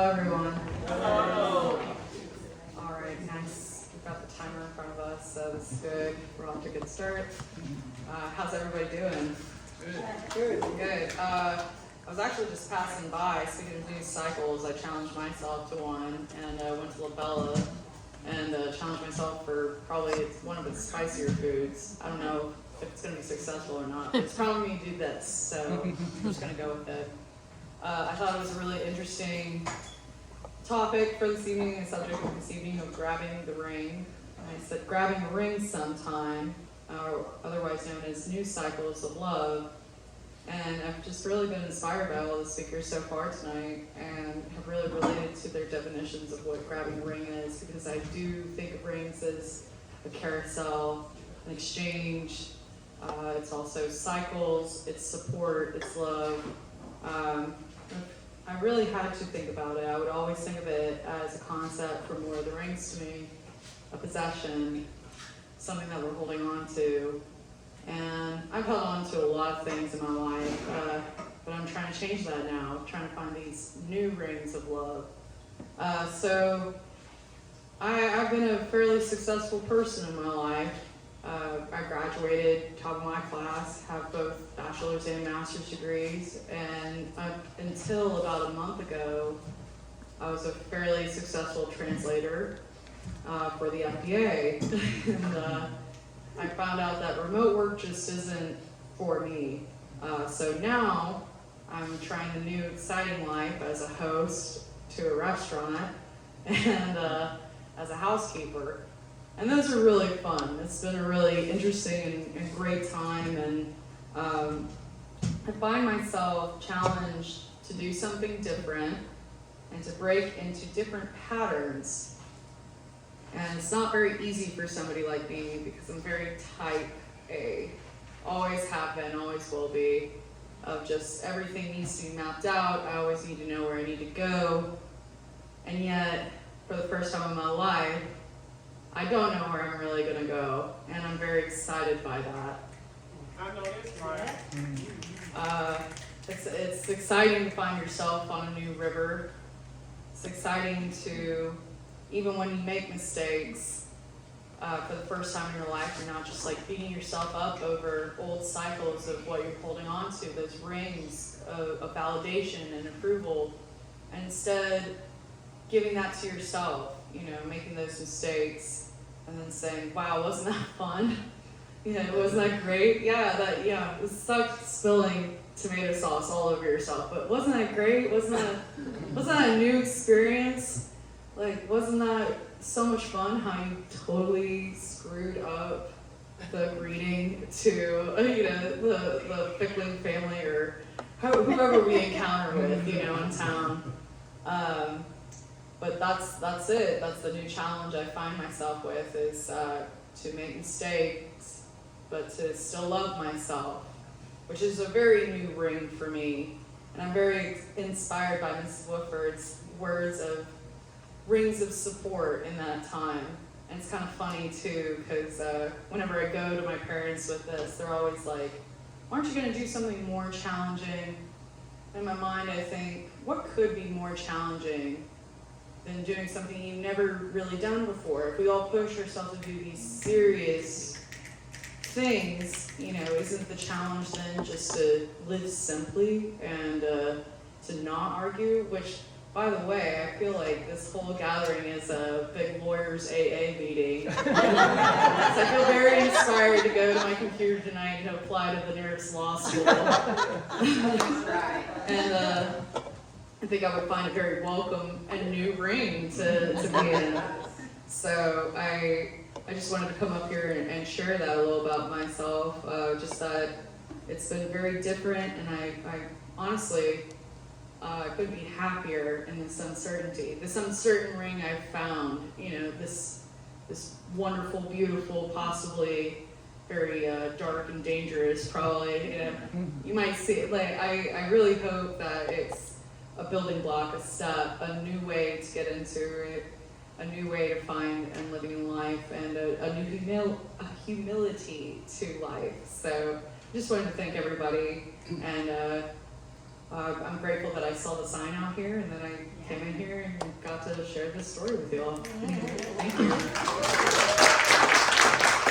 everyone. Hello. All right, nice. We've got the timer in front of us, so this is good. We're off to a good start. How's everybody doing? Good. Good. I was actually just passing by, speaking of new cycles, I challenged myself to one, and went to La Bella and challenged myself for probably one of its spicier foods. I don't know if it's going to be successful or not, but it's telling me to do this, so I'm just going to go with it. I thought it was a really interesting topic for this evening, the subject of this evening of grabbing the ring. I said grabbing the ring sometime, or otherwise known as new cycles of love. And I've just really been inspired by all the speakers so far tonight and have really related to their definitions of what grabbing the ring is, because I do think of rings as a carousel, an exchange. It's also cycles, it's support, it's love. I really had to think about it. I would always think of it as a concept from Lord of the Rings to me, a possession, something that we're holding on to. And I've held on to a lot of things in my life, but I'm trying to change that now, trying to find these new rings of love. So I've been a fairly successful person in my life. I graduated, top of my class, have both bachelor's and master's degrees, and until about a month ago, I was a fairly successful translator for the FDA, and I found out that remote work just isn't for me. So now I'm trying the new exciting life as a host to a restaurant and as a housekeeper. And those are really fun. It's been a really interesting and great time, and I find myself challenged to do something different and to break into different patterns. And it's not very easy for somebody like me because I'm very type A. Always have been, always will be, of just everything needs to be mapped out. I always need to know where I need to go. And yet, for the first time in my life, I don't know where I'm really gonna go, and I'm very excited by that. I know that's right. It's exciting to find yourself on a new river. It's exciting to, even when you make mistakes, for the first time in your life, you're not just like beating yourself up over old cycles of what you're holding on to, those rings of validation and approval, and instead giving that to yourself, making those mistakes and then saying, wow, wasn't that fun? Wasn't that great? It sucked spilling tomato sauce all over yourself, but wasn't that great? Wasn't that a new experience? Like, wasn't that so much fun how you totally screwed up the greeting to, the Fickling family or whoever we encounter with, in town. But that's it. That's the new challenge I find myself with, is to make mistakes, but to still love myself, which is a very new ring for me. And I'm very inspired by Mrs. Woodford's words of rings of support in that time. And it's kind of funny too, because whenever I go to my parents with this, they're always like, aren't you going to do something more challenging? In my mind, I think, what could be more challenging than doing something you've never really done before? If we all push ourselves to do these serious things, isn't the challenge then just to live simply and to not argue? Which, by the way, I feel like this whole gathering is a big lawyers AA meeting. So I feel very inspired to go to my computer tonight and apply to the nearest law school. And I think I would find it very welcome and new ring to be in. So I just wanted to come up here and share that a little about myself. Just that it's been very different, and I honestly couldn't be happier in this uncertainty. This uncertain ring I've found, this wonderful, beautiful, possibly very dark and dangerous, probably. You might see it. Like I really hope that it's a building block, a step, a new way to get into it, a new way to find and living in life, and a new humility to life. So I just wanted to thank everybody, and I'm grateful that I saw the sign out here and that I came in here and got to share this story with you all. Thank you.